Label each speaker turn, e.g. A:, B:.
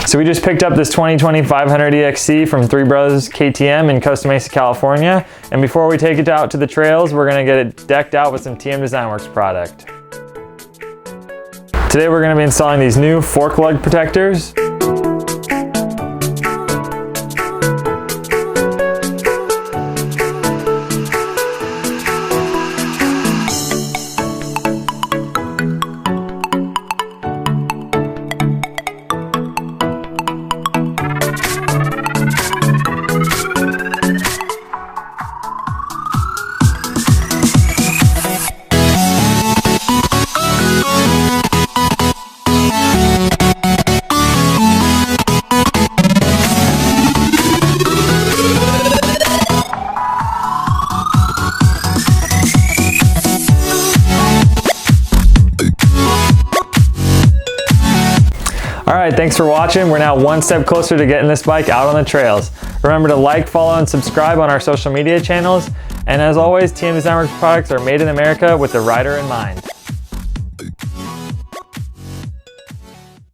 A: So we just picked up this 2020 500 EXC from Three Brothers KTM in Costa Mesa, California. And before we take it out to the trails, we're gonna get it decked out with some TM Designworks product. Today we're gonna be installing these new fork lug protectors. Alright, thanks for watching. We're now one step closer to getting this bike out on the trails. Remember to like, follow, and subscribe on our social media channels. And as always, TM Designworks products are made in America with the rider in mind.